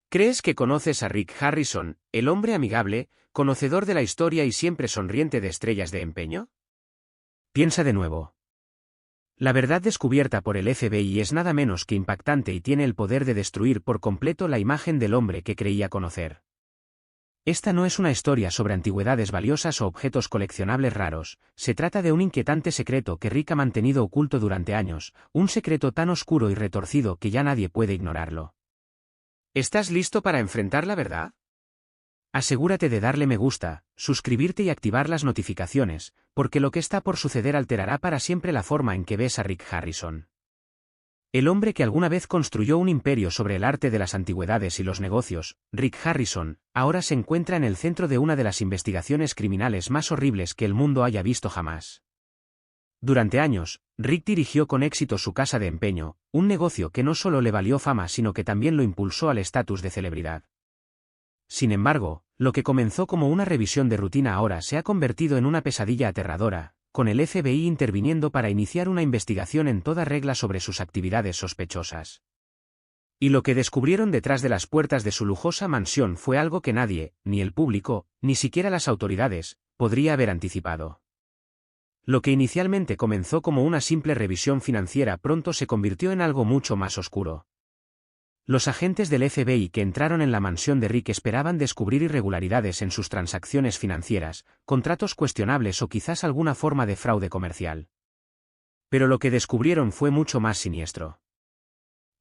¿Crees que conoces a Rick Harrison, el hombre amigable, conocedor de la historia y siempre sonriente de Estrellas de Empeño? Piensa de nuevo. La verdad descubierta por el FBI es nada menos que impactante y tiene el poder de destruir por completo la imagen del hombre que creía conocer. Esta no es una historia sobre antigüedades valiosas o objetos coleccionables raros, se trata de un inquietante secreto que Rick ha mantenido oculto durante años, un secreto tan oscuro y retorcido que ya nadie puede ignorarlo. ¿Estás listo para enfrentar la verdad? Asegúrate de darle me gusta, suscribirte y activar las notificaciones, porque lo que está por suceder alterará para siempre la forma en que ves a Rick Harrison. El hombre que alguna vez construyó un imperio sobre el arte de las antigüedades y los negocios, Rick Harrison, ahora se encuentra en el centro de una de las investigaciones criminales más horribles que el mundo haya visto jamás. Durante años, Rick dirigió con éxito su casa de empeño, un negocio que no solo le valió fama sino que también lo impulsó al estatus de celebridad. Sin embargo, lo que comenzó como una revisión de rutina ahora se ha convertido en una pesadilla aterradora, con el FBI interviniendo para iniciar una investigación en toda regla sobre sus actividades sospechosas. Y lo que descubrieron detrás de las puertas de su lujosa mansión fue algo que nadie, ni el público, ni siquiera las autoridades, podría haber anticipado. Lo que inicialmente comenzó como una simple revisión financiera pronto se convirtió en algo mucho más oscuro. Los agentes del FBI que entraron en la mansión de Rick esperaban descubrir irregularidades en sus transacciones financieras, contratos cuestionables o quizás alguna forma de fraude comercial. Pero lo que descubrieron fue mucho más siniestro.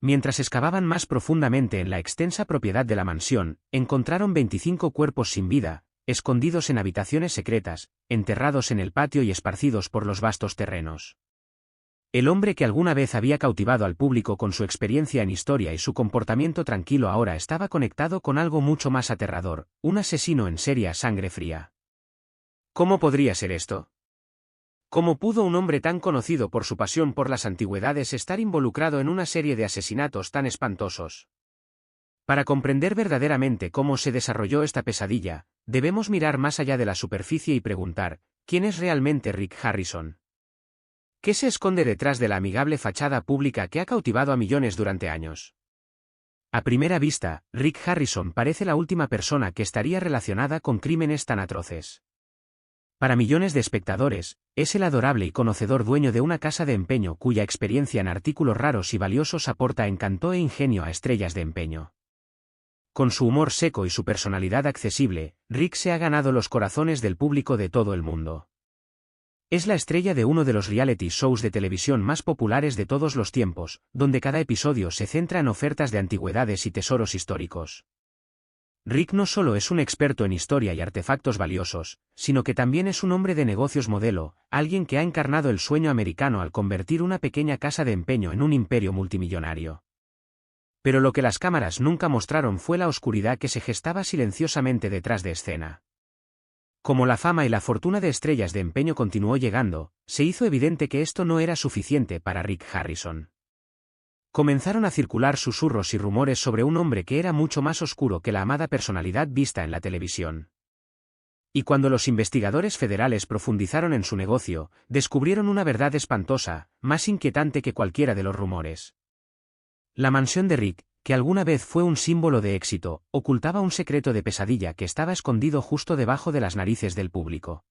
Mientras excavaban más profundamente en la extensa propiedad de la mansión, encontraron 25 cuerpos sin vida, escondidos en habitaciones secretas, enterrados en el patio y esparcidos por los vastos terrenos. El hombre que alguna vez había cautivado al público con su experiencia en historia y su comportamiento tranquilo ahora estaba conectado con algo mucho más aterrador, un asesino en serie a sangre fría. ¿Cómo podría ser esto? ¿Cómo pudo un hombre tan conocido por su pasión por las antigüedades estar involucrado en una serie de asesinatos tan espantosos? Para comprender verdaderamente cómo se desarrolló esta pesadilla, debemos mirar más allá de la superficie y preguntar, ¿quién es realmente Rick Harrison? ¿Qué se esconde detrás de la amigable fachada pública que ha cautivado a millones durante años? A primera vista, Rick Harrison parece la última persona que estaría relacionada con crímenes tan atroces. Para millones de espectadores, es el adorable y conocedor dueño de una casa de empeño cuya experiencia en artículos raros y valiosos aporta encanto e ingenio a Estrellas de Empeño. Con su humor seco y su personalidad accesible, Rick se ha ganado los corazones del público de todo el mundo. Es la estrella de uno de los reality shows de televisión más populares de todos los tiempos, donde cada episodio se centra en ofertas de antigüedades y tesoros históricos. Rick no solo es un experto en historia y artefactos valiosos, sino que también es un hombre de negocios modelo, alguien que ha encarnado el sueño americano al convertir una pequeña casa de empeño en un imperio multimillonario. Pero lo que las cámaras nunca mostraron fue la oscuridad que se gestaba silenciosamente detrás de escena. Como la fama y la fortuna de Estrellas de Empeño continuó llegando, se hizo evidente que esto no era suficiente para Rick Harrison. Comenzaron a circular susurros y rumores sobre un hombre que era mucho más oscuro que la amada personalidad vista en la televisión. Y cuando los investigadores federales profundizaron en su negocio, descubrieron una verdad espantosa, más inquietante que cualquiera de los rumores. La mansión de Rick, que alguna vez fue un símbolo de éxito, ocultaba un secreto de pesadilla que estaba escondido justo debajo de las narices del público.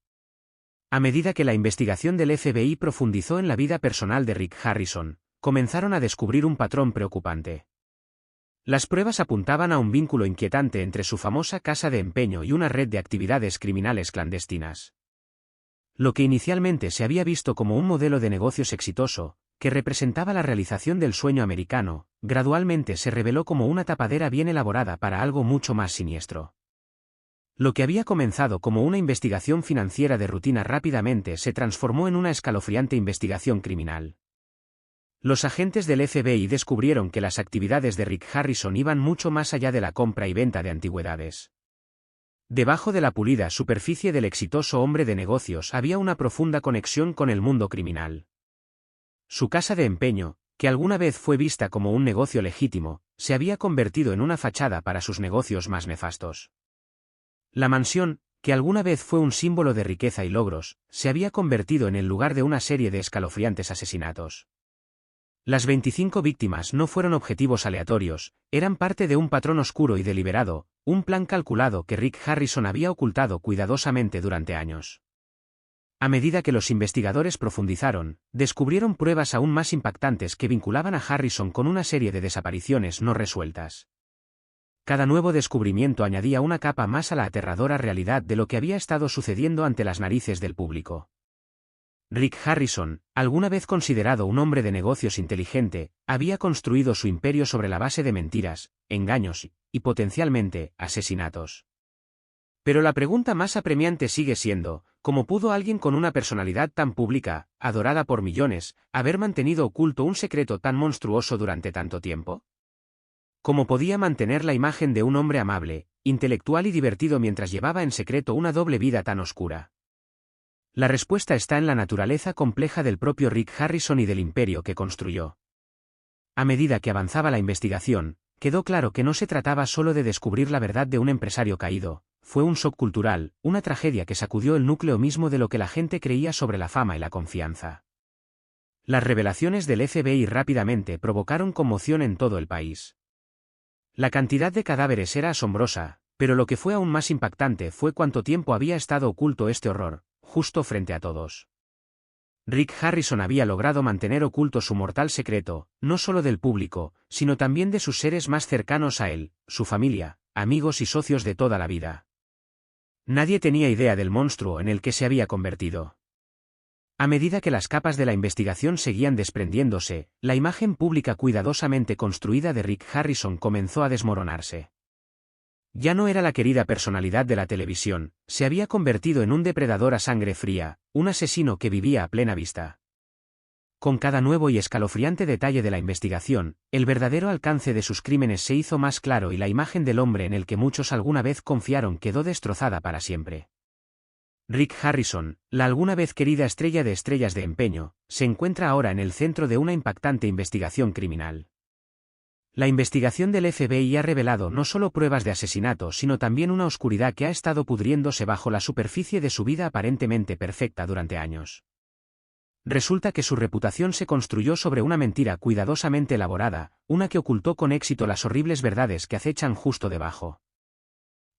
A medida que la investigación del FBI profundizó en la vida personal de Rick Harrison, comenzaron a descubrir un patrón preocupante. Las pruebas apuntaban a un vínculo inquietante entre su famosa casa de empeño y una red de actividades criminales clandestinas. Lo que inicialmente se había visto como un modelo de negocios exitoso, que representaba la realización del sueño americano, gradualmente se reveló como una tapadera bien elaborada para algo mucho más siniestro. Lo que había comenzado como una investigación financiera de rutina rápidamente se transformó en una escalofriante investigación criminal. Los agentes del FBI descubrieron que las actividades de Rick Harrison iban mucho más allá de la compra y venta de antigüedades. Debajo de la pulida superficie del exitoso hombre de negocios había una profunda conexión con el mundo criminal. Su casa de empeño, que alguna vez fue vista como un negocio legítimo, se había convertido en una fachada para sus negocios más nefastos. La mansión, que alguna vez fue un símbolo de riqueza y logros, se había convertido en el lugar de una serie de escalofriantes asesinatos. Las 25 víctimas no fueron objetivos aleatorios, eran parte de un patrón oscuro y deliberado, un plan calculado que Rick Harrison había ocultado cuidadosamente durante años. A medida que los investigadores profundizaron, descubrieron pruebas aún más impactantes que vinculaban a Harrison con una serie de desapariciones no resueltas. Cada nuevo descubrimiento añadía una capa más a la aterradora realidad de lo que había estado sucediendo ante las narices del público. Rick Harrison, alguna vez considerado un hombre de negocios inteligente, había construido su imperio sobre la base de mentiras, engaños y, potencialmente, asesinatos. Pero la pregunta más apremiante sigue siendo, ¿cómo pudo alguien con una personalidad tan pública, adorada por millones, haber mantenido oculto un secreto tan monstruoso durante tanto tiempo? ¿Cómo podía mantener la imagen de un hombre amable, intelectual y divertido mientras llevaba en secreto una doble vida tan oscura? La respuesta está en la naturaleza compleja del propio Rick Harrison y del imperio que construyó. A medida que avanzaba la investigación, quedó claro que no se trataba solo de descubrir la verdad de un empresario caído, fue un shock cultural, una tragedia que sacudió el núcleo mismo de lo que la gente creía sobre la fama y la confianza. Las revelaciones del FBI rápidamente provocaron conmoción en todo el país. La cantidad de cadáveres era asombrosa, pero lo que fue aún más impactante fue cuánto tiempo había estado oculto este horror, justo frente a todos. Rick Harrison había logrado mantener oculto su mortal secreto, no solo del público, sino también de sus seres más cercanos a él, su familia, amigos y socios de toda la vida. Nadie tenía idea del monstruo en el que se había convertido. A medida que las capas de la investigación seguían desprendiéndose, la imagen pública cuidadosamente construida de Rick Harrison comenzó a desmoronarse. Ya no era la querida personalidad de la televisión, se había convertido en un depredador a sangre fría, un asesino que vivía a plena vista. Con cada nuevo y escalofriante detalle de la investigación, el verdadero alcance de sus crímenes se hizo más claro y la imagen del hombre en el que muchos alguna vez confiaron quedó destrozada para siempre. Rick Harrison, la alguna vez querida estrella de estrellas de empeño, se encuentra ahora en el centro de una impactante investigación criminal. La investigación del FBI ha revelado no solo pruebas de asesinato sino también una oscuridad que ha estado pudriéndose bajo la superficie de su vida aparentemente perfecta durante años. Resulta que su reputación se construyó sobre una mentira cuidadosamente elaborada, una que ocultó con éxito las horribles verdades que acechan justo debajo.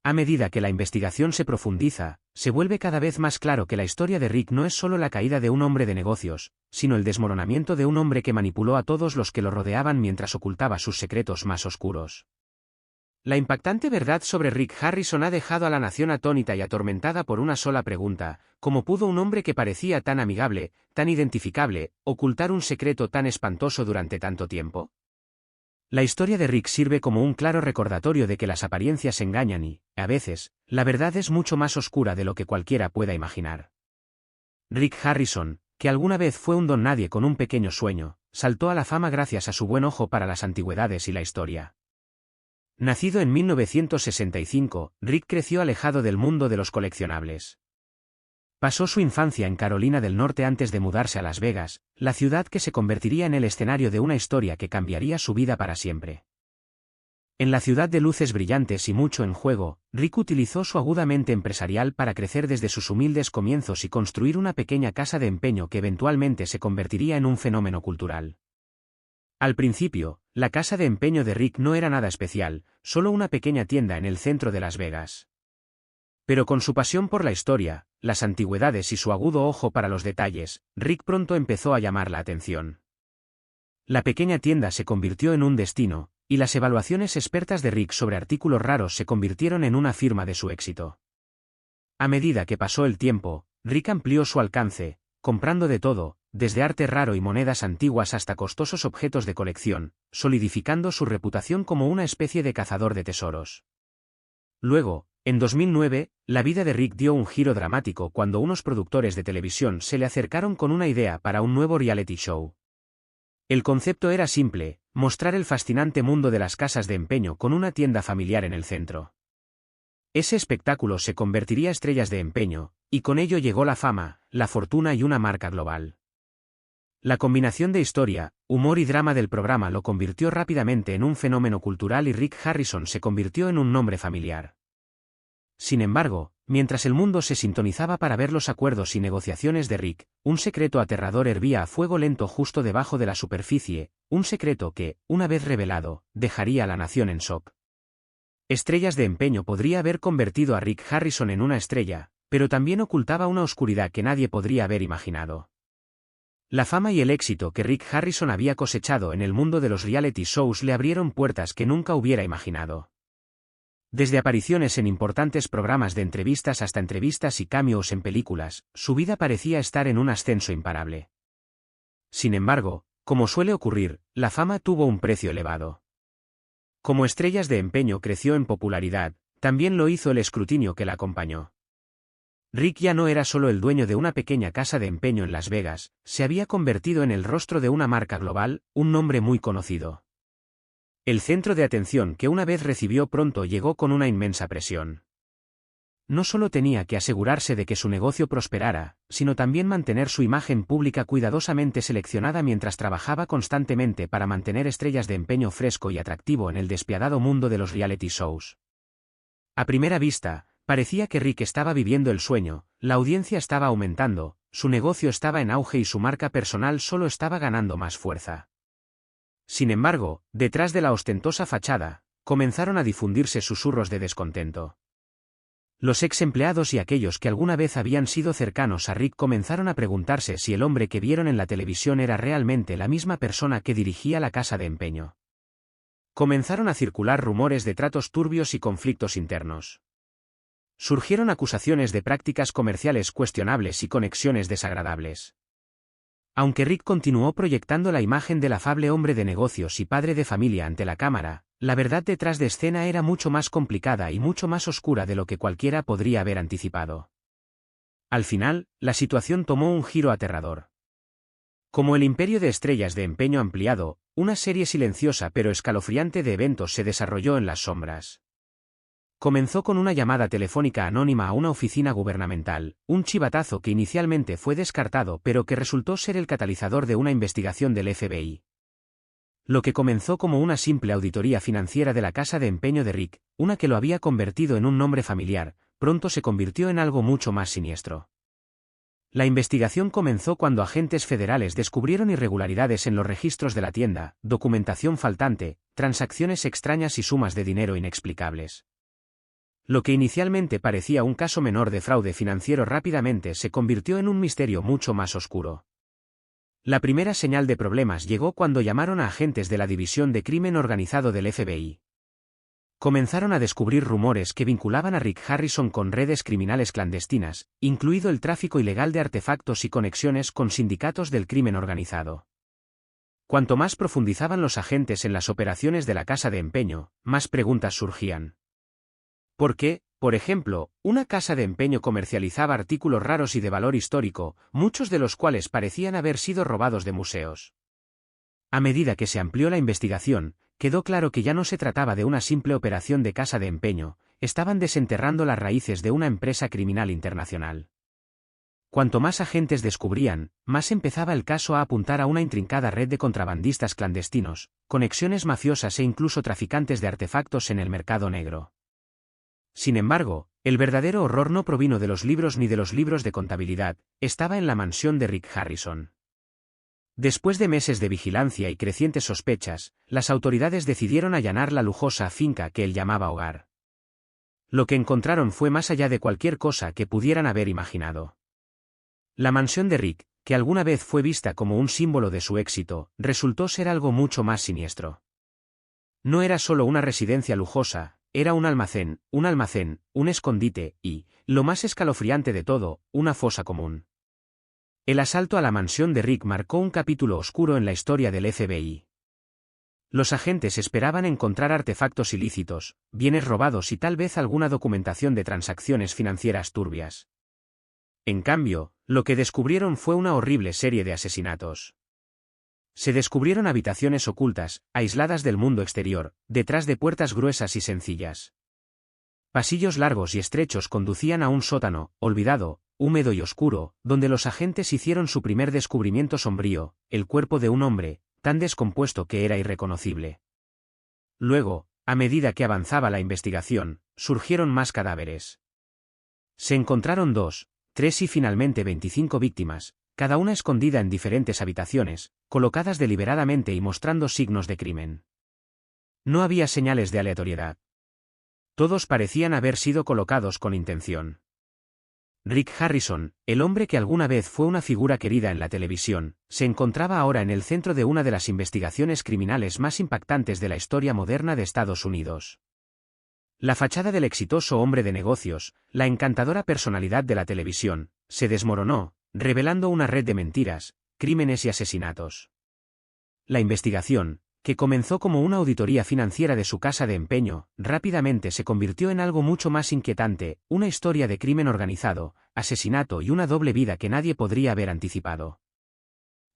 A medida que la investigación se profundiza, se vuelve cada vez más claro que la historia de Rick no es solo la caída de un hombre de negocios, sino el desmoronamiento de un hombre que manipuló a todos los que lo rodeaban mientras ocultaba sus secretos más oscuros. La impactante verdad sobre Rick Harrison ha dejado a la nación atónita y atormentada por una sola pregunta: ¿cómo pudo un hombre que parecía tan amigable, tan identificable, ocultar un secreto tan espantoso durante tanto tiempo? La historia de Rick sirve como un claro recordatorio de que las apariencias engañan y, a veces, la verdad es mucho más oscura de lo que cualquiera pueda imaginar. Rick Harrison, que alguna vez fue un don nadie con un pequeño sueño, saltó a la fama gracias a su buen ojo para las antigüedades y la historia. Nacido en 1965, Rick creció alejado del mundo de los coleccionables. Pasó su infancia en Carolina del Norte antes de mudarse a Las Vegas, la ciudad que se convertiría en el escenario de una historia que cambiaría su vida para siempre. En la ciudad de luces brillantes y mucho en juego, Rick utilizó su aguda mente empresarial para crecer desde sus humildes comienzos y construir una pequeña casa de empeño que eventualmente se convertiría en un fenómeno cultural. Al principio, la casa de empeño de Rick no era nada especial, solo una pequeña tienda en el centro de Las Vegas. Pero con su pasión por la historia, las antigüedades y su agudo ojo para los detalles, Rick pronto empezó a llamar la atención. La pequeña tienda se convirtió en un destino, y las evaluaciones expertas de Rick sobre artículos raros se convirtieron en una firma de su éxito. A medida que pasó el tiempo, Rick amplió su alcance, comprando de todo, desde arte raro y monedas antiguas hasta costosos objetos de colección, solidificando su reputación como una especie de cazador de tesoros. Luego, en 2009, la vida de Rick dio un giro dramático cuando unos productores de televisión se le acercaron con una idea para un nuevo reality show. El concepto era simple: mostrar el fascinante mundo de las casas de empeño con una tienda familiar en el centro. Ese espectáculo se convertiría en estrellas de empeño, y con ello llegó la fama, la fortuna y una marca global. La combinación de historia, humor y drama del programa lo convirtió rápidamente en un fenómeno cultural y Rick Harrison se convirtió en un nombre familiar. Sin embargo, Mientras el mundo se sintonizaba para ver los acuerdos y negociaciones de Rick, un secreto aterrador hervía a fuego lento justo debajo de la superficie, un secreto que, una vez revelado, dejaría a la nación en shock. Estrellas de Empeño podría haber convertido a Rick Harrison en una estrella, pero también ocultaba una oscuridad que nadie podría haber imaginado. La fama y el éxito que Rick Harrison había cosechado en el mundo de los reality shows le abrieron puertas que nunca hubiera imaginado. Desde apariciones en importantes programas de entrevistas hasta entrevistas y cameos en películas, su vida parecía estar en un ascenso imparable. Sin embargo, como suele ocurrir, la fama tuvo un precio elevado. Como Estrellas de Empeño creció en popularidad, también lo hizo el escrutinio que la acompañó. Rick ya no era solo el dueño de una pequeña casa de empeño en Las Vegas, se había convertido en el rostro de una marca global, un nombre muy conocido. El centro de atención que una vez recibió pronto llegó con una inmensa presión. No solo tenía que asegurarse de que su negocio prosperara, sino también mantener su imagen pública cuidadosamente seleccionada mientras trabajaba constantemente para mantener Estrellas de Empeño fresco y atractivo en el despiadado mundo de los reality shows. A primera vista, parecía que Rick estaba viviendo el sueño, la audiencia estaba aumentando, su negocio estaba en auge y su marca personal solo estaba ganando más fuerza. Sin embargo, detrás de la ostentosa fachada, comenzaron a difundirse susurros de descontento. Los ex empleados y aquellos que alguna vez habían sido cercanos a Rick comenzaron a preguntarse si el hombre que vieron en la televisión era realmente la misma persona que dirigía la casa de empeño. Comenzaron a circular rumores de tratos turbios y conflictos internos. Surgieron acusaciones de prácticas comerciales cuestionables y conexiones desagradables. Aunque Rick continuó proyectando la imagen del afable hombre de negocios y padre de familia ante la cámara, la verdad detrás de escena era mucho más complicada y mucho más oscura de lo que cualquiera podría haber anticipado. Al final, la situación tomó un giro aterrador. Como el imperio de Estrellas de Empeño ampliado, una serie silenciosa pero escalofriante de eventos se desarrolló en las sombras. Comenzó con una llamada telefónica anónima a una oficina gubernamental, un chivatazo que inicialmente fue descartado pero que resultó ser el catalizador de una investigación del FBI. Lo que comenzó como una simple auditoría financiera de la casa de empeño de Rick, una que lo había convertido en un nombre familiar, pronto se convirtió en algo mucho más siniestro. La investigación comenzó cuando agentes federales descubrieron irregularidades en los registros de la tienda, documentación faltante, transacciones extrañas y sumas de dinero inexplicables. Lo que inicialmente parecía un caso menor de fraude financiero rápidamente se convirtió en un misterio mucho más oscuro. La primera señal de problemas llegó cuando llamaron a agentes de la División de Crimen Organizado del FBI. Comenzaron a descubrir rumores que vinculaban a Rick Harrison con redes criminales clandestinas, incluido el tráfico ilegal de artefactos y conexiones con sindicatos del crimen organizado. Cuanto más profundizaban los agentes en las operaciones de la casa de empeño, más preguntas surgían. ¿Por qué, por ejemplo, una casa de empeño comercializaba artículos raros y de valor histórico, muchos de los cuales parecían haber sido robados de museos? A medida que se amplió la investigación, quedó claro que ya no se trataba de una simple operación de casa de empeño, estaban desenterrando las raíces de una empresa criminal internacional. Cuanto más agentes descubrían, más empezaba el caso a apuntar a una intrincada red de contrabandistas clandestinos, conexiones mafiosas e incluso traficantes de artefactos en el mercado negro. Sin embargo, el verdadero horror no provino de los libros ni de los libros de contabilidad, estaba en la mansión de Rick Harrison. Después de meses de vigilancia y crecientes sospechas, las autoridades decidieron allanar la lujosa finca que él llamaba hogar. Lo que encontraron fue más allá de cualquier cosa que pudieran haber imaginado. La mansión de Rick, que alguna vez fue vista como un símbolo de su éxito, resultó ser algo mucho más siniestro. No era solo una residencia lujosa, era un almacén, un escondite y, lo más escalofriante de todo, una fosa común. El asalto a la mansión de Rick marcó un capítulo oscuro en la historia del FBI. Los agentes esperaban encontrar artefactos ilícitos, bienes robados y tal vez alguna documentación de transacciones financieras turbias. En cambio, lo que descubrieron fue una horrible serie de asesinatos. Se descubrieron habitaciones ocultas, aisladas del mundo exterior, detrás de puertas gruesas y sencillas. Pasillos largos y estrechos conducían a un sótano, olvidado, húmedo y oscuro, donde los agentes hicieron su primer descubrimiento sombrío, el cuerpo de un hombre, tan descompuesto que era irreconocible. Luego, a medida que avanzaba la investigación, surgieron más cadáveres. Se encontraron 2, 3 y finalmente 25 víctimas, cada una escondida en diferentes habitaciones, colocadas deliberadamente y mostrando signos de crimen. No había señales de aleatoriedad. Todos parecían haber sido colocados con intención. Rick Harrison, el hombre que alguna vez fue una figura querida en la televisión, se encontraba ahora en el centro de una de las investigaciones criminales más impactantes de la historia moderna de Estados Unidos. La fachada del exitoso hombre de negocios, la encantadora personalidad de la televisión, se desmoronó, revelando una red de mentiras, crímenes y asesinatos. La investigación, que comenzó como una auditoría financiera de su casa de empeño, rápidamente se convirtió en algo mucho más inquietante, una historia de crimen organizado, asesinato y una doble vida que nadie podría haber anticipado.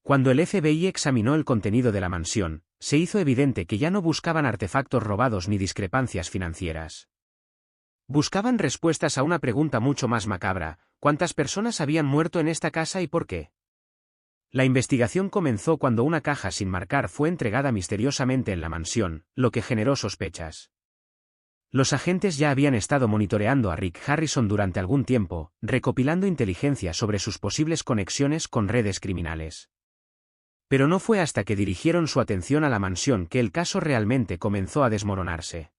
Cuando el FBI examinó el contenido de la mansión, se hizo evidente que ya no buscaban artefactos robados ni discrepancias financieras. Buscaban respuestas a una pregunta mucho más macabra: ¿cuántas personas habían muerto en esta casa y por qué? La investigación comenzó cuando una caja sin marcar fue entregada misteriosamente en la mansión, lo que generó sospechas. Los agentes ya habían estado monitoreando a Rick Harrison durante algún tiempo, recopilando inteligencia sobre sus posibles conexiones con redes criminales. Pero no fue hasta que dirigieron su atención a la mansión que el caso realmente comenzó a desmoronarse.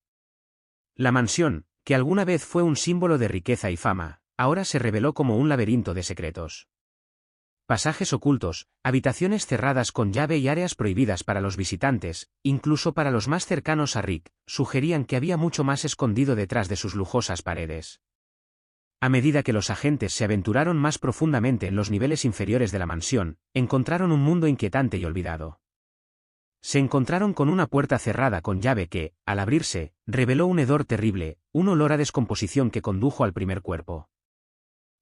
La mansión, que alguna vez fue un símbolo de riqueza y fama, ahora se reveló como un laberinto de secretos. Pasajes ocultos, habitaciones cerradas con llave y áreas prohibidas para los visitantes, incluso para los más cercanos a Rick, sugerían que había mucho más escondido detrás de sus lujosas paredes. A medida que los agentes se aventuraron más profundamente en los niveles inferiores de la mansión, encontraron un mundo inquietante y olvidado. Se encontraron con una puerta cerrada con llave que, al abrirse, reveló un hedor terrible, un olor a descomposición que condujo al primer cuerpo.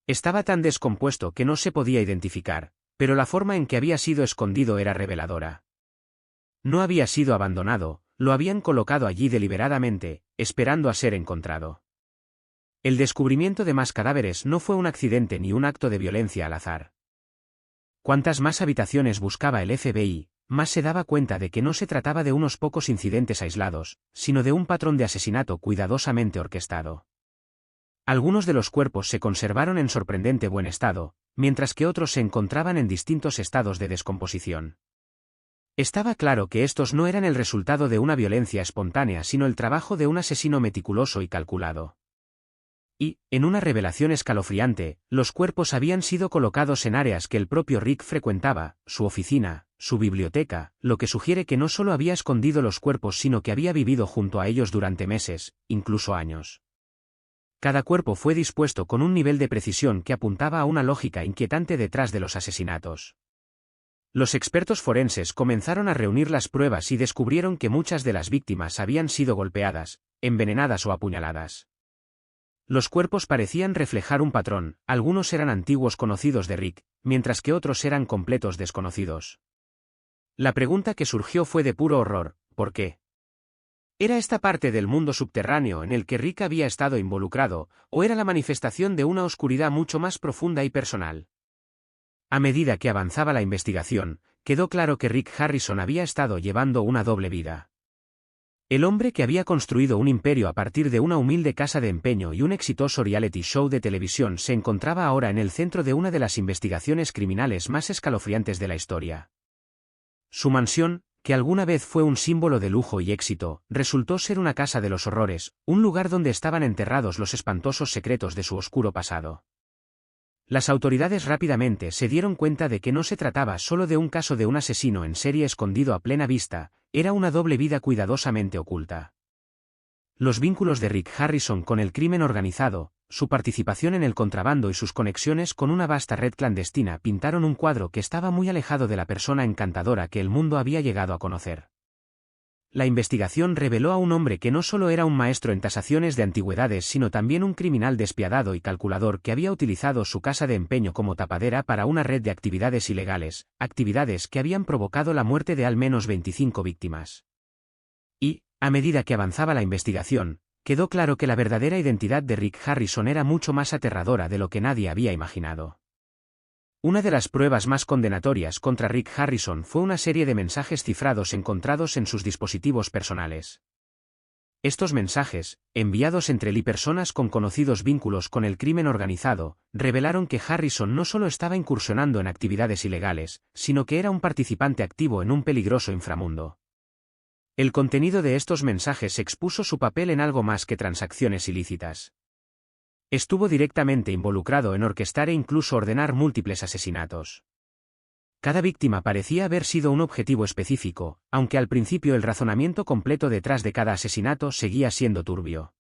Estaba tan descompuesto que no se podía identificar, pero la forma en que había sido escondido era reveladora. No había sido abandonado, lo habían colocado allí deliberadamente, esperando a ser encontrado. El descubrimiento de más cadáveres no fue un accidente ni un acto de violencia al azar. Cuantas más habitaciones buscaba el FBI, más se daba cuenta de que no se trataba de unos pocos incidentes aislados, sino de un patrón de asesinato cuidadosamente orquestado. Algunos de los cuerpos se conservaron en sorprendente buen estado, mientras que otros se encontraban en distintos estados de descomposición. Estaba claro que estos no eran el resultado de una violencia espontánea, sino el trabajo de un asesino meticuloso y calculado. Y, en una revelación escalofriante, los cuerpos habían sido colocados en áreas que el propio Rick frecuentaba, su oficina, su biblioteca, lo que sugiere que no solo había escondido los cuerpos sino que había vivido junto a ellos durante meses, incluso años. Cada cuerpo fue dispuesto con un nivel de precisión que apuntaba a una lógica inquietante detrás de los asesinatos. Los expertos forenses comenzaron a reunir las pruebas y descubrieron que muchas de las víctimas habían sido golpeadas, envenenadas o apuñaladas. Los cuerpos parecían reflejar un patrón, algunos eran antiguos conocidos de Rick, mientras que otros eran completos desconocidos. La pregunta que surgió fue de puro horror: ¿por qué? ¿Era esta parte del mundo subterráneo en el que Rick había estado involucrado, o era la manifestación de una oscuridad mucho más profunda y personal? A medida que avanzaba la investigación, quedó claro que Rick Harrison había estado llevando una doble vida. El hombre que había construido un imperio a partir de una humilde casa de empeño y un exitoso reality show de televisión se encontraba ahora en el centro de una de las investigaciones criminales más escalofriantes de la historia. Su mansión, que alguna vez fue un símbolo de lujo y éxito, resultó ser una casa de los horrores, un lugar donde estaban enterrados los espantosos secretos de su oscuro pasado. Las autoridades rápidamente se dieron cuenta de que no se trataba solo de un caso de un asesino en serie escondido a plena vista, era una doble vida cuidadosamente oculta. Los vínculos de Rick Harrison con el crimen organizado, su participación en el contrabando y sus conexiones con una vasta red clandestina pintaron un cuadro que estaba muy alejado de la persona encantadora que el mundo había llegado a conocer. La investigación reveló a un hombre que no solo era un maestro en tasaciones de antigüedades sino también un criminal despiadado y calculador que había utilizado su casa de empeño como tapadera para una red de actividades ilegales, actividades que habían provocado la muerte de al menos 25 víctimas. Y, a medida que avanzaba la investigación, quedó claro que la verdadera identidad de Rick Harrison era mucho más aterradora de lo que nadie había imaginado. Una de las pruebas más condenatorias contra Rick Harrison fue una serie de mensajes cifrados encontrados en sus dispositivos personales. Estos mensajes, enviados entre personas con conocidos vínculos con el crimen organizado, revelaron que Harrison no solo estaba incursionando en actividades ilegales, sino que era un participante activo en un peligroso inframundo. El contenido de estos mensajes expuso su papel en algo más que transacciones ilícitas. Estuvo directamente involucrado en orquestar e incluso ordenar múltiples asesinatos. Cada víctima parecía haber sido un objetivo específico, aunque al principio el razonamiento completo detrás de cada asesinato seguía siendo turbio.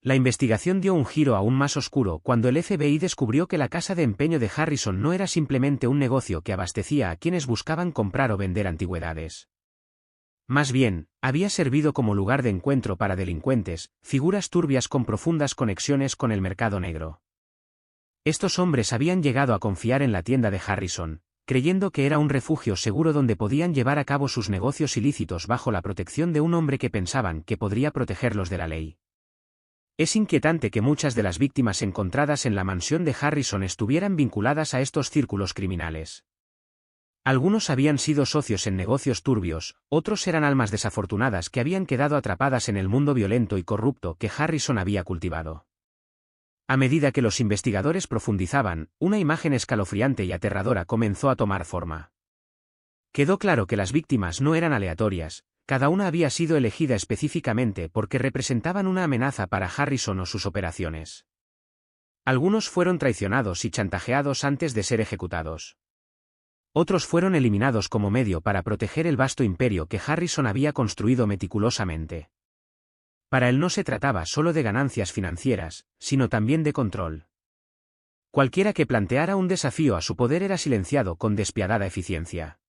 La investigación dio un giro aún más oscuro cuando el FBI descubrió que la casa de empeño de Harrison no era simplemente un negocio que abastecía a quienes buscaban comprar o vender antigüedades. Más bien, había servido como lugar de encuentro para delincuentes, figuras turbias con profundas conexiones con el mercado negro. Estos hombres habían llegado a confiar en la tienda de Harrison, creyendo que era un refugio seguro donde podían llevar a cabo sus negocios ilícitos bajo la protección de un hombre que pensaban que podría protegerlos de la ley. Es inquietante que muchas de las víctimas encontradas en la mansión de Harrison estuvieran vinculadas a estos círculos criminales. Algunos habían sido socios en negocios turbios, otros eran almas desafortunadas que habían quedado atrapadas en el mundo violento y corrupto que Harrison había cultivado. A medida que los investigadores profundizaban, una imagen escalofriante y aterradora comenzó a tomar forma. Quedó claro que las víctimas no eran aleatorias, cada una había sido elegida específicamente porque representaban una amenaza para Harrison o sus operaciones. Algunos fueron traicionados y chantajeados antes de ser ejecutados. Otros fueron eliminados como medio para proteger el vasto imperio que Harrison había construido meticulosamente. Para él no se trataba solo de ganancias financieras, sino también de control. Cualquiera que planteara un desafío a su poder era silenciado con despiadada eficiencia.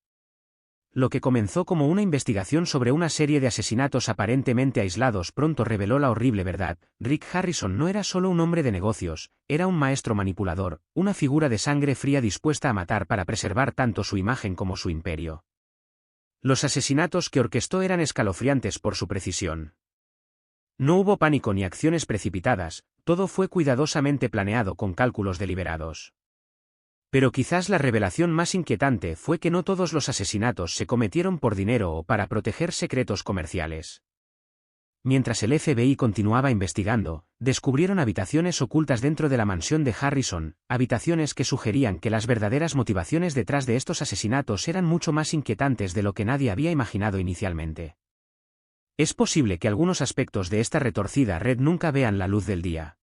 Lo que comenzó como una investigación sobre una serie de asesinatos aparentemente aislados pronto reveló la horrible verdad: Rick Harrison no era solo un hombre de negocios, era un maestro manipulador, una figura de sangre fría dispuesta a matar para preservar tanto su imagen como su imperio. Los asesinatos que orquestó eran escalofriantes por su precisión. No hubo pánico ni acciones precipitadas, todo fue cuidadosamente planeado con cálculos deliberados. Pero quizás la revelación más inquietante fue que no todos los asesinatos se cometieron por dinero o para proteger secretos comerciales. Mientras el FBI continuaba investigando, descubrieron habitaciones ocultas dentro de la mansión de Harrison, habitaciones que sugerían que las verdaderas motivaciones detrás de estos asesinatos eran mucho más inquietantes de lo que nadie había imaginado inicialmente. Es posible que algunos aspectos de esta retorcida red nunca vean la luz del día.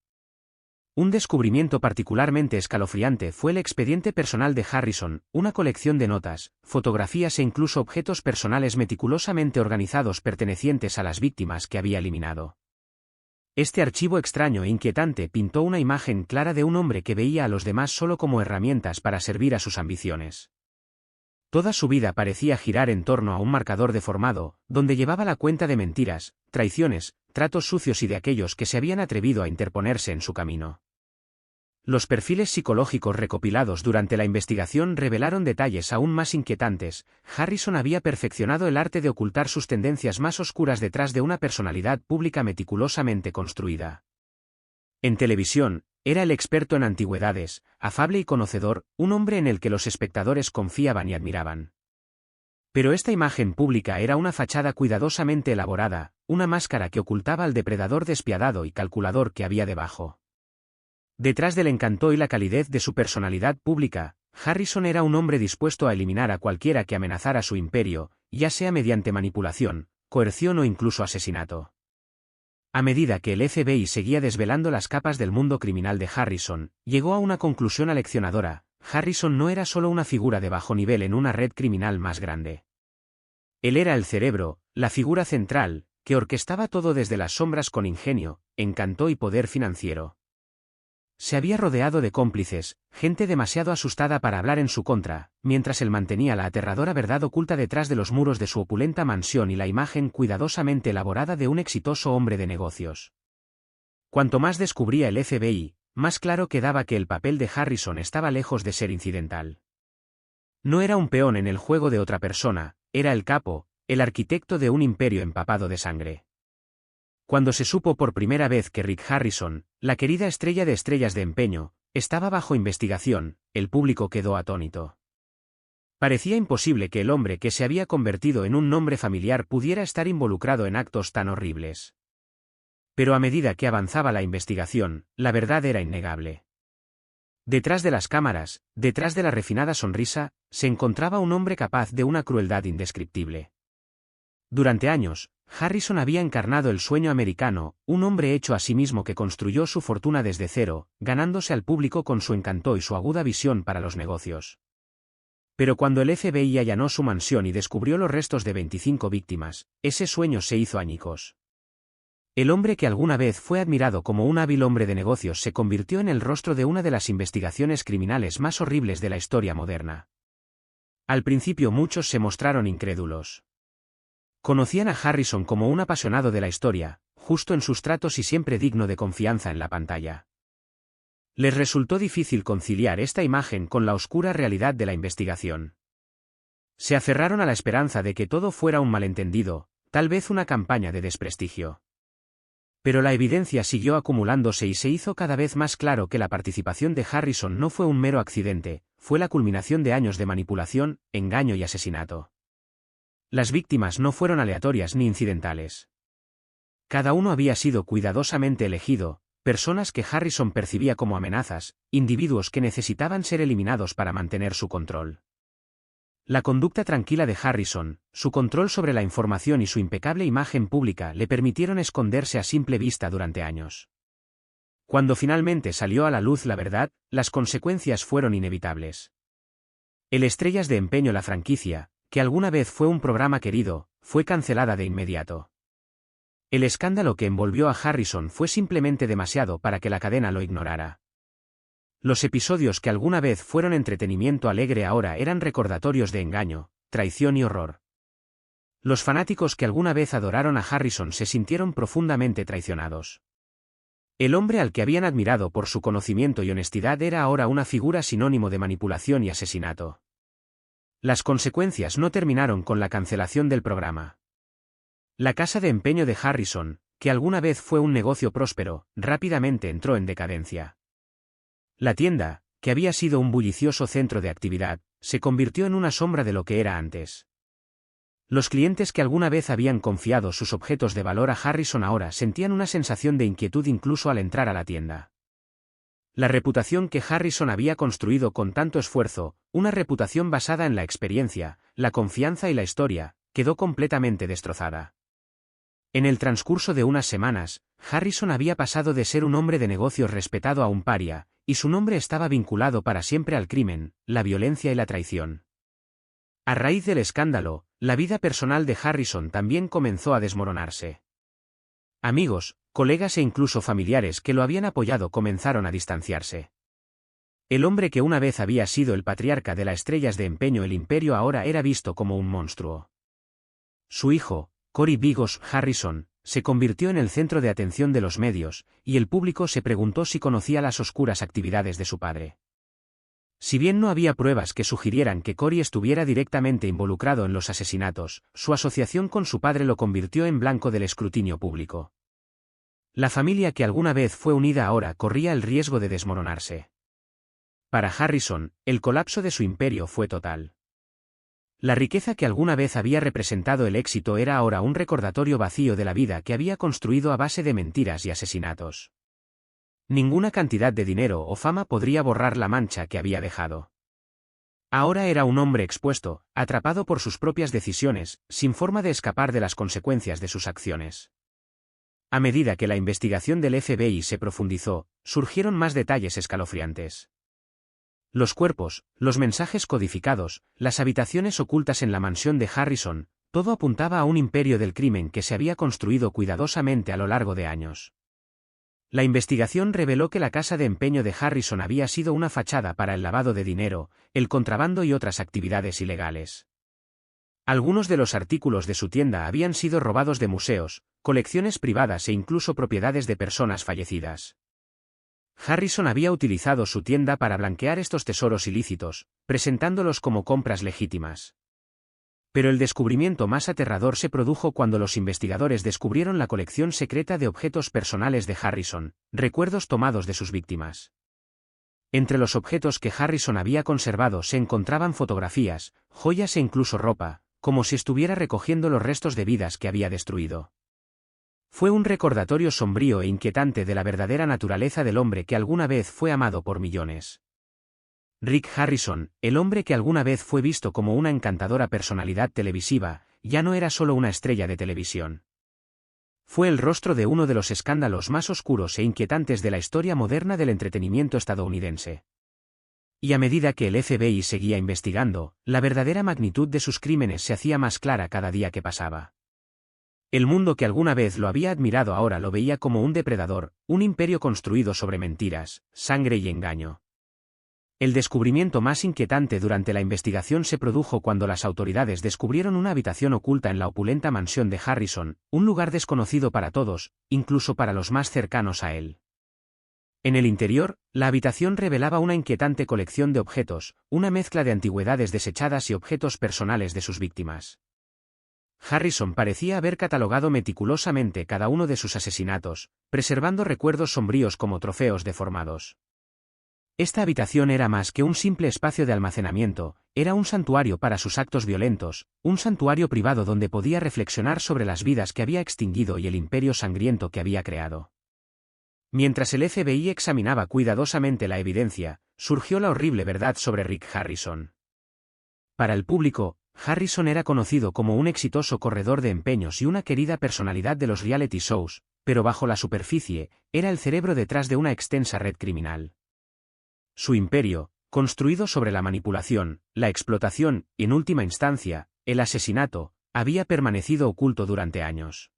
Un descubrimiento particularmente escalofriante fue el expediente personal de Harrison, una colección de notas, fotografías e incluso objetos personales meticulosamente organizados pertenecientes a las víctimas que había eliminado. Este archivo extraño e inquietante pintó una imagen clara de un hombre que veía a los demás solo como herramientas para servir a sus ambiciones. Toda su vida parecía girar en torno a un marcador deformado, donde llevaba la cuenta de mentiras, traiciones, tratos sucios y de aquellos que se habían atrevido a interponerse en su camino. Los perfiles psicológicos recopilados durante la investigación revelaron detalles aún más inquietantes. Harrison había perfeccionado el arte de ocultar sus tendencias más oscuras detrás de una personalidad pública meticulosamente construida. En televisión, era el experto en antigüedades, afable y conocedor, un hombre en el que los espectadores confiaban y admiraban. Pero esta imagen pública era una fachada cuidadosamente elaborada, una máscara que ocultaba al depredador despiadado y calculador que había debajo. Detrás del encanto y la calidez de su personalidad pública, Harrison era un hombre dispuesto a eliminar a cualquiera que amenazara su imperio, ya sea mediante manipulación, coerción o incluso asesinato. A medida que el FBI seguía desvelando las capas del mundo criminal de Harrison, llegó a una conclusión aleccionadora: Harrison no era solo una figura de bajo nivel en una red criminal más grande. Él era el cerebro, la figura central, que orquestaba todo desde las sombras con ingenio, encanto y poder financiero. Se había rodeado de cómplices, gente demasiado asustada para hablar en su contra, mientras él mantenía la aterradora verdad oculta detrás de los muros de su opulenta mansión y la imagen cuidadosamente elaborada de un exitoso hombre de negocios. Cuanto más descubría el FBI, más claro quedaba que el papel de Harrison estaba lejos de ser incidental. No era un peón en el juego de otra persona, era el capo, el arquitecto de un imperio empapado de sangre. Cuando se supo por primera vez que Rick Harrison, la querida estrella de estrellas de empeño, estaba bajo investigación, el público quedó atónito. Parecía imposible que el hombre que se había convertido en un nombre familiar pudiera estar involucrado en actos tan horribles. Pero a medida que avanzaba la investigación, la verdad era innegable. Detrás de las cámaras, detrás de la refinada sonrisa, se encontraba un hombre capaz de una crueldad indescriptible. Durante años, Harrison había encarnado el sueño americano, un hombre hecho a sí mismo que construyó su fortuna desde cero, ganándose al público con su encanto y su aguda visión para los negocios. Pero cuando el FBI allanó su mansión y descubrió los restos de 25 víctimas, ese sueño se hizo añicos. El hombre que alguna vez fue admirado como un hábil hombre de negocios se convirtió en el rostro de una de las investigaciones criminales más horribles de la historia moderna. Al principio muchos se mostraron incrédulos. Conocían a Harrison como un apasionado de la historia, justo en sus tratos y siempre digno de confianza en la pantalla. Les resultó difícil conciliar esta imagen con la oscura realidad de la investigación. Se aferraron a la esperanza de que todo fuera un malentendido, tal vez una campaña de desprestigio. Pero la evidencia siguió acumulándose y se hizo cada vez más claro que la participación de Harrison no fue un mero accidente, fue la culminación de años de manipulación, engaño y asesinato. Las víctimas no fueron aleatorias ni incidentales. Cada uno había sido cuidadosamente elegido, personas que Harrison percibía como amenazas, individuos que necesitaban ser eliminados para mantener su control. La conducta tranquila de Harrison, su control sobre la información y su impecable imagen pública le permitieron esconderse a simple vista durante años. Cuando finalmente salió a la luz la verdad, las consecuencias fueron inevitables. El Estrellas de Empeño, la franquicia, que alguna vez fue un programa querido, fue cancelada de inmediato. El escándalo que envolvió a Harrison fue simplemente demasiado para que la cadena lo ignorara. Los episodios que alguna vez fueron entretenimiento alegre ahora eran recordatorios de engaño, traición y horror. Los fanáticos que alguna vez adoraron a Harrison se sintieron profundamente traicionados. El hombre al que habían admirado por su conocimiento y honestidad era ahora una figura sinónimo de manipulación y asesinato. Las consecuencias no terminaron con la cancelación del programa. La casa de empeño de Harrison, que alguna vez fue un negocio próspero, rápidamente entró en decadencia. La tienda, que había sido un bullicioso centro de actividad, se convirtió en una sombra de lo que era antes. Los clientes que alguna vez habían confiado sus objetos de valor a Harrison ahora sentían una sensación de inquietud incluso al entrar a la tienda. La reputación que Harrison había construido con tanto esfuerzo, una reputación basada en la experiencia, la confianza y la historia, quedó completamente destrozada. En el transcurso de unas semanas, Harrison había pasado de ser un hombre de negocios respetado a un paria, y su nombre estaba vinculado para siempre al crimen, la violencia y la traición. A raíz del escándalo, la vida personal de Harrison también comenzó a desmoronarse. Amigos, colegas e incluso familiares que lo habían apoyado comenzaron a distanciarse. El hombre que una vez había sido el patriarca de las Estrellas de Empeño, el imperio, ahora era visto como un monstruo. Su hijo, Cory Bigos Harrison, se convirtió en el centro de atención de los medios, y el público se preguntó si conocía las oscuras actividades de su padre. Si bien no había pruebas que sugirieran que Cory estuviera directamente involucrado en los asesinatos, su asociación con su padre lo convirtió en blanco del escrutinio público. La familia que alguna vez fue unida ahora corría el riesgo de desmoronarse. Para Harrison, el colapso de su imperio fue total. La riqueza que alguna vez había representado el éxito era ahora un recordatorio vacío de la vida que había construido a base de mentiras y asesinatos. Ninguna cantidad de dinero o fama podría borrar la mancha que había dejado. Ahora era un hombre expuesto, atrapado por sus propias decisiones, sin forma de escapar de las consecuencias de sus acciones. A medida que la investigación del FBI se profundizó, surgieron más detalles escalofriantes. Los cuerpos, los mensajes codificados, las habitaciones ocultas en la mansión de Harrison, todo apuntaba a un imperio del crimen que se había construido cuidadosamente a lo largo de años. La investigación reveló que la casa de empeño de Harrison había sido una fachada para el lavado de dinero, el contrabando y otras actividades ilegales. Algunos de los artículos de su tienda habían sido robados de museos, colecciones privadas e incluso propiedades de personas fallecidas. Harrison había utilizado su tienda para blanquear estos tesoros ilícitos, presentándolos como compras legítimas. Pero el descubrimiento más aterrador se produjo cuando los investigadores descubrieron la colección secreta de objetos personales de Harrison, recuerdos tomados de sus víctimas. Entre los objetos que Harrison había conservado se encontraban fotografías, joyas e incluso ropa, como si estuviera recogiendo los restos de vidas que había destruido. Fue un recordatorio sombrío e inquietante de la verdadera naturaleza del hombre que alguna vez fue amado por millones. Rick Harrison, el hombre que alguna vez fue visto como una encantadora personalidad televisiva, ya no era solo una estrella de televisión. Fue el rostro de uno de los escándalos más oscuros e inquietantes de la historia moderna del entretenimiento estadounidense. Y a medida que el FBI seguía investigando, la verdadera magnitud de sus crímenes se hacía más clara cada día que pasaba. El mundo que alguna vez lo había admirado ahora lo veía como un depredador, un imperio construido sobre mentiras, sangre y engaño. El descubrimiento más inquietante durante la investigación se produjo cuando las autoridades descubrieron una habitación oculta en la opulenta mansión de Harrison, un lugar desconocido para todos, incluso para los más cercanos a él. En el interior, la habitación revelaba una inquietante colección de objetos, una mezcla de antigüedades desechadas y objetos personales de sus víctimas. Harrison parecía haber catalogado meticulosamente cada uno de sus asesinatos, preservando recuerdos sombríos como trofeos deformados. Esta habitación era más que un simple espacio de almacenamiento, era un santuario para sus actos violentos, un santuario privado donde podía reflexionar sobre las vidas que había extinguido y el imperio sangriento que había creado. Mientras el FBI examinaba cuidadosamente la evidencia, surgió la horrible verdad sobre Rick Harrison. Para el público, Harrison era conocido como un exitoso corredor de empeños y una querida personalidad de los reality shows, pero bajo la superficie, era el cerebro detrás de una extensa red criminal. Su imperio, construido sobre la manipulación, la explotación y, en última instancia, el asesinato, había permanecido oculto durante años.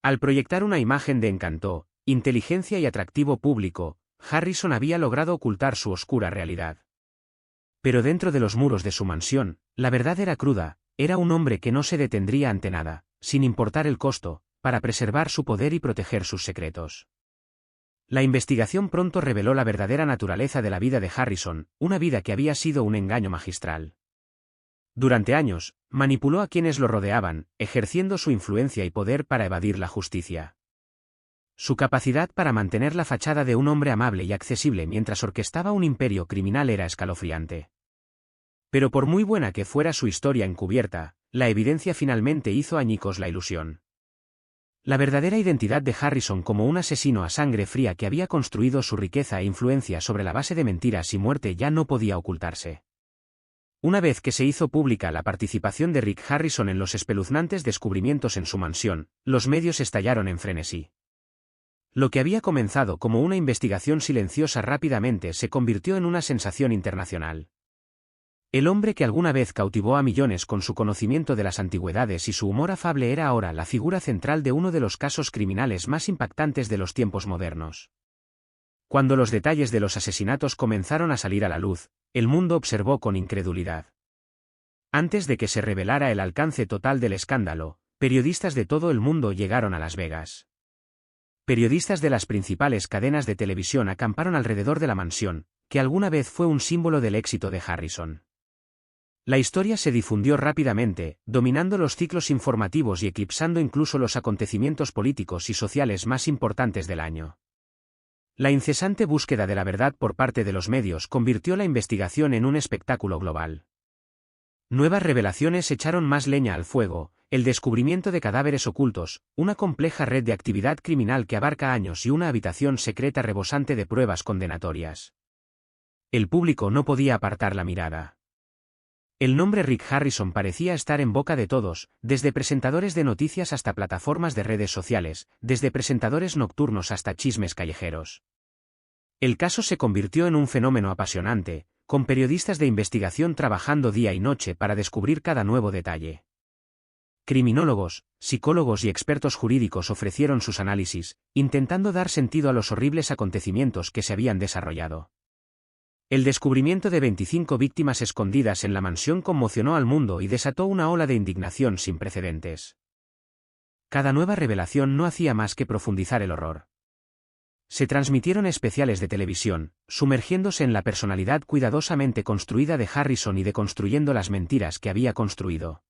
Al proyectar una imagen de encanto, inteligencia y atractivo público, Harrison había logrado ocultar su oscura realidad. Pero dentro de los muros de su mansión, la verdad era cruda, era un hombre que no se detendría ante nada, sin importar el costo, para preservar su poder y proteger sus secretos. La investigación pronto reveló la verdadera naturaleza de la vida de Harrison, una vida que había sido un engaño magistral. Durante años, manipuló a quienes lo rodeaban, ejerciendo su influencia y poder para evadir la justicia. Su capacidad para mantener la fachada de un hombre amable y accesible mientras orquestaba un imperio criminal era escalofriante. Pero por muy buena que fuera su historia encubierta, la evidencia finalmente hizo añicos la ilusión. La verdadera identidad de Harrison como un asesino a sangre fría que había construido su riqueza e influencia sobre la base de mentiras y muerte ya no podía ocultarse. Una vez que se hizo pública la participación de Rick Harrison en los espeluznantes descubrimientos en su mansión, los medios estallaron en frenesí. Lo que había comenzado como una investigación silenciosa rápidamente se convirtió en una sensación internacional. El hombre que alguna vez cautivó a millones con su conocimiento de las antigüedades y su humor afable era ahora la figura central de uno de los casos criminales más impactantes de los tiempos modernos. Cuando los detalles de los asesinatos comenzaron a salir a la luz, el mundo observó con incredulidad. Antes de que se revelara el alcance total del escándalo, periodistas de todo el mundo llegaron a Las Vegas. Periodistas de las principales cadenas de televisión acamparon alrededor de la mansión, que alguna vez fue un símbolo del éxito de Harrison. La historia se difundió rápidamente, dominando los ciclos informativos y eclipsando incluso los acontecimientos políticos y sociales más importantes del año. La incesante búsqueda de la verdad por parte de los medios convirtió la investigación en un espectáculo global. Nuevas revelaciones echaron más leña al fuego, el descubrimiento de cadáveres ocultos, una compleja red de actividad criminal que abarca años y una habitación secreta rebosante de pruebas condenatorias. El público no podía apartar la mirada. El nombre Rick Harrison parecía estar en boca de todos, desde presentadores de noticias hasta plataformas de redes sociales, desde presentadores nocturnos hasta chismes callejeros. El caso se convirtió en un fenómeno apasionante, con periodistas de investigación trabajando día y noche para descubrir cada nuevo detalle. Criminólogos, psicólogos y expertos jurídicos ofrecieron sus análisis, intentando dar sentido a los horribles acontecimientos que se habían desarrollado. El descubrimiento de 25 víctimas escondidas en la mansión conmocionó al mundo y desató una ola de indignación sin precedentes. Cada nueva revelación no hacía más que profundizar el horror. Se transmitieron especiales de televisión, sumergiéndose en la personalidad cuidadosamente construida de Harrison y deconstruyendo las mentiras que había construido.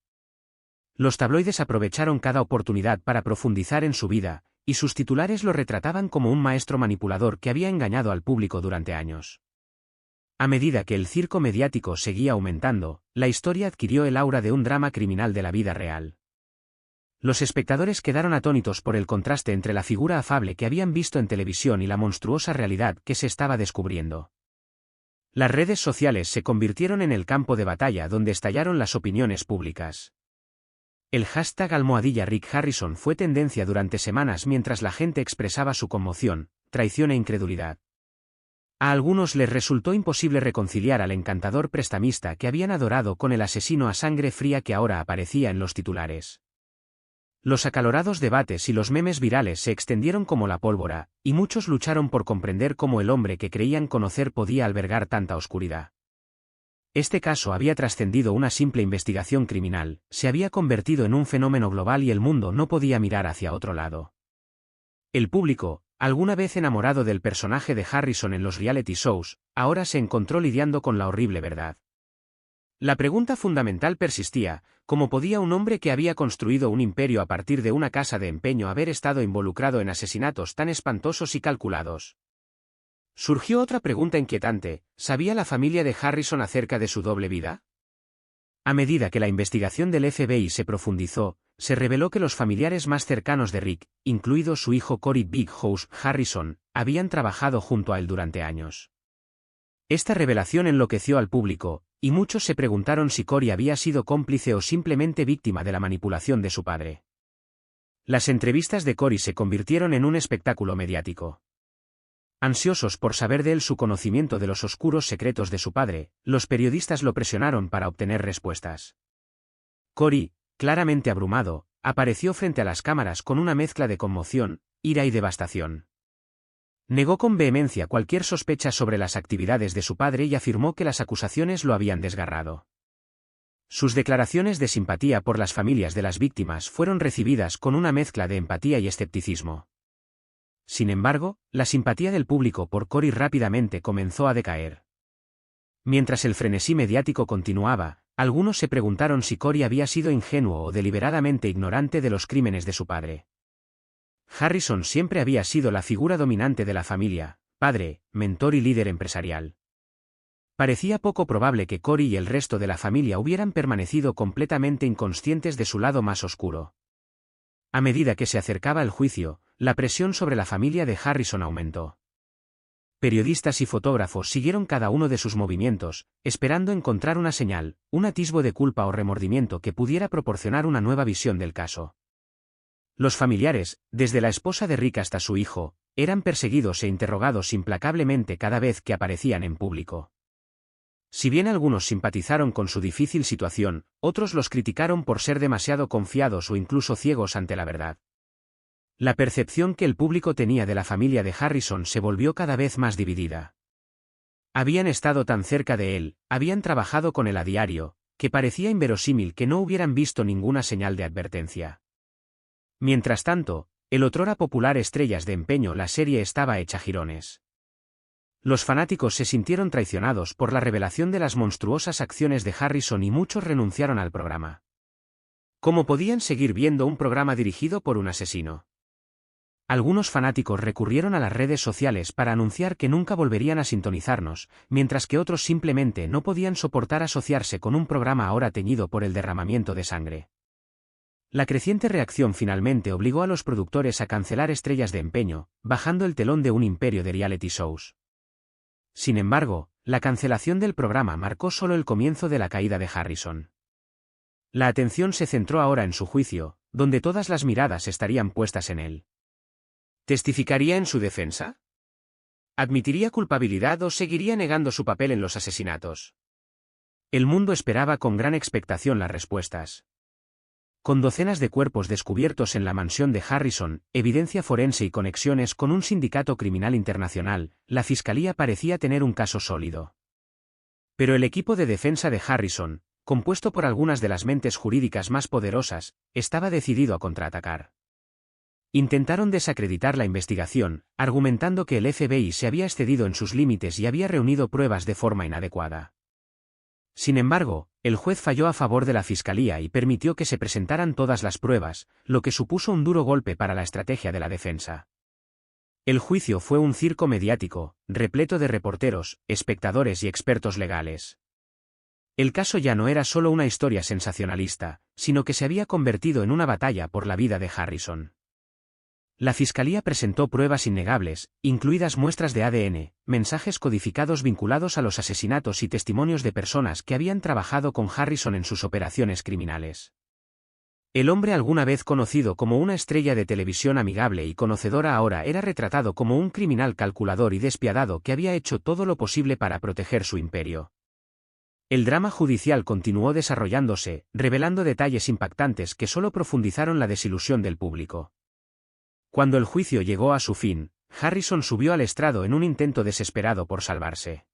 Los tabloides aprovecharon cada oportunidad para profundizar en su vida, y sus titulares lo retrataban como un maestro manipulador que había engañado al público durante años. A medida que el circo mediático seguía aumentando, la historia adquirió el aura de un drama criminal de la vida real. Los espectadores quedaron atónitos por el contraste entre la figura afable que habían visto en televisión y la monstruosa realidad que se estaba descubriendo. Las redes sociales se convirtieron en el campo de batalla donde estallaron las opiniones públicas. El hashtag #Rick Harrison fue tendencia durante semanas mientras la gente expresaba su conmoción, traición e incredulidad. A algunos les resultó imposible reconciliar al encantador prestamista que habían adorado con el asesino a sangre fría que ahora aparecía en los titulares. Los acalorados debates y los memes virales se extendieron como la pólvora, y muchos lucharon por comprender cómo el hombre que creían conocer podía albergar tanta oscuridad. Este caso había trascendido una simple investigación criminal, se había convertido en un fenómeno global y el mundo no podía mirar hacia otro lado. El público, alguna vez enamorado del personaje de Harrison en los reality shows, ahora se encontró lidiando con la horrible verdad. La pregunta fundamental persistía: ¿cómo podía un hombre que había construido un imperio a partir de una casa de empeño haber estado involucrado en asesinatos tan espantosos y calculados? Surgió otra pregunta inquietante: ¿sabía la familia de Harrison acerca de su doble vida? A medida que la investigación del FBI se profundizó, se reveló que los familiares más cercanos de Rick, incluido su hijo Corey Big House Harrison, habían trabajado junto a él durante años. Esta revelación enloqueció al público, y muchos se preguntaron si Corey había sido cómplice o simplemente víctima de la manipulación de su padre. Las entrevistas de Corey se convirtieron en un espectáculo mediático. Ansiosos por saber de él su conocimiento de los oscuros secretos de su padre, los periodistas lo presionaron para obtener respuestas. Corey, claramente abrumado, apareció frente a las cámaras con una mezcla de conmoción, ira y devastación. Negó con vehemencia cualquier sospecha sobre las actividades de su padre y afirmó que las acusaciones lo habían desgarrado. Sus declaraciones de simpatía por las familias de las víctimas fueron recibidas con una mezcla de empatía y escepticismo. Sin embargo, la simpatía del público por Corey rápidamente comenzó a decaer. Mientras el frenesí mediático continuaba, algunos se preguntaron si Corey había sido ingenuo o deliberadamente ignorante de los crímenes de su padre. Harrison siempre había sido la figura dominante de la familia, padre, mentor y líder empresarial. Parecía poco probable que Corey y el resto de la familia hubieran permanecido completamente inconscientes de su lado más oscuro. A medida que se acercaba el juicio, la presión sobre la familia de Harrison aumentó. Periodistas y fotógrafos siguieron cada uno de sus movimientos, esperando encontrar una señal, un atisbo de culpa o remordimiento que pudiera proporcionar una nueva visión del caso. Los familiares, desde la esposa de Rick hasta su hijo, eran perseguidos e interrogados implacablemente cada vez que aparecían en público. Si bien algunos simpatizaron con su difícil situación, otros los criticaron por ser demasiado confiados o incluso ciegos ante la verdad. La percepción que el público tenía de la familia de Harrison se volvió cada vez más dividida. Habían estado tan cerca de él, habían trabajado con él a diario, que parecía inverosímil que no hubieran visto ninguna señal de advertencia. Mientras tanto, el otrora popular Estrellas de Empeño, la serie, estaba hecha jirones. Los fanáticos se sintieron traicionados por la revelación de las monstruosas acciones de Harrison y muchos renunciaron al programa. ¿Cómo podían seguir viendo un programa dirigido por un asesino? Algunos fanáticos recurrieron a las redes sociales para anunciar que nunca volverían a sintonizarnos, mientras que otros simplemente no podían soportar asociarse con un programa ahora teñido por el derramamiento de sangre. La creciente reacción finalmente obligó a los productores a cancelar Estrellas de Empeño, bajando el telón de un imperio de reality shows. Sin embargo, la cancelación del programa marcó solo el comienzo de la caída de Harrison. La atención se centró ahora en su juicio, donde todas las miradas estarían puestas en él. ¿Testificaría en su defensa? ¿Admitiría culpabilidad o seguiría negando su papel en los asesinatos? El mundo esperaba con gran expectación las respuestas. Con docenas de cuerpos descubiertos en la mansión de Harrison, evidencia forense y conexiones con un sindicato criminal internacional, la fiscalía parecía tener un caso sólido. Pero el equipo de defensa de Harrison, compuesto por algunas de las mentes jurídicas más poderosas, estaba decidido a contraatacar. Intentaron desacreditar la investigación, argumentando que el FBI se había excedido en sus límites y había reunido pruebas de forma inadecuada. Sin embargo, el juez falló a favor de la fiscalía y permitió que se presentaran todas las pruebas, lo que supuso un duro golpe para la estrategia de la defensa. El juicio fue un circo mediático, repleto de reporteros, espectadores y expertos legales. El caso ya no era solo una historia sensacionalista, sino que se había convertido en una batalla por la vida de Harrison. La fiscalía presentó pruebas innegables, incluidas muestras de ADN, mensajes codificados vinculados a los asesinatos y testimonios de personas que habían trabajado con Harrison en sus operaciones criminales. El hombre alguna vez conocido como una estrella de televisión amigable y conocedora ahora era retratado como un criminal calculador y despiadado que había hecho todo lo posible para proteger su imperio. El drama judicial continuó desarrollándose, revelando detalles impactantes que solo profundizaron la desilusión del público. Cuando el juicio llegó a su fin, Harrison subió al estrado en un intento desesperado por salvarse.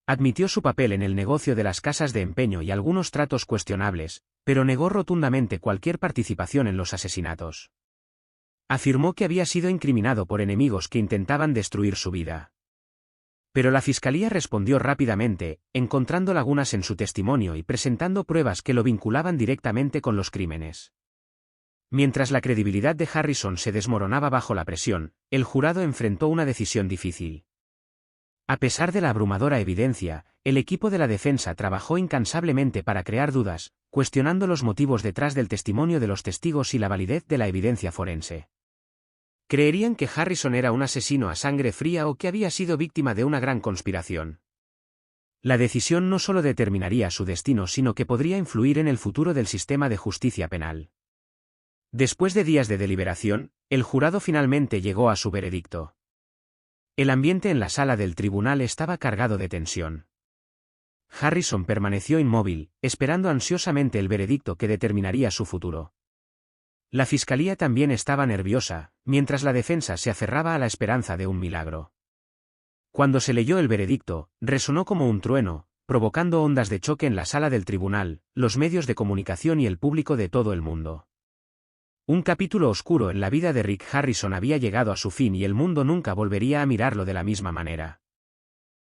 Admitió su papel en el negocio de las casas de empeño y algunos tratos cuestionables, pero negó rotundamente cualquier participación en los asesinatos. Afirmó que había sido incriminado por enemigos que intentaban destruir su vida. Pero la fiscalía respondió rápidamente, encontrando lagunas en su testimonio y presentando pruebas que lo vinculaban directamente con los crímenes. Mientras la credibilidad de Harrison se desmoronaba bajo la presión, el jurado enfrentó una decisión difícil. A pesar de la abrumadora evidencia, el equipo de la defensa trabajó incansablemente para crear dudas, cuestionando los motivos detrás del testimonio de los testigos y la validez de la evidencia forense. Creerían que Harrison era un asesino a sangre fría o que había sido víctima de una gran conspiración. La decisión no solo determinaría su destino, sino que podría influir en el futuro del sistema de justicia penal. Después de días de deliberación, el jurado finalmente llegó a su veredicto. El ambiente en la sala del tribunal estaba cargado de tensión. Harrison permaneció inmóvil, esperando ansiosamente el veredicto que determinaría su futuro. La fiscalía también estaba nerviosa, mientras la defensa se aferraba a la esperanza de un milagro. Cuando se leyó el veredicto, resonó como un trueno, provocando ondas de choque en la sala del tribunal, los medios de comunicación y el público de todo el mundo. Un capítulo oscuro en la vida de Rick Harrison había llegado a su fin y el mundo nunca volvería a mirarlo de la misma manera.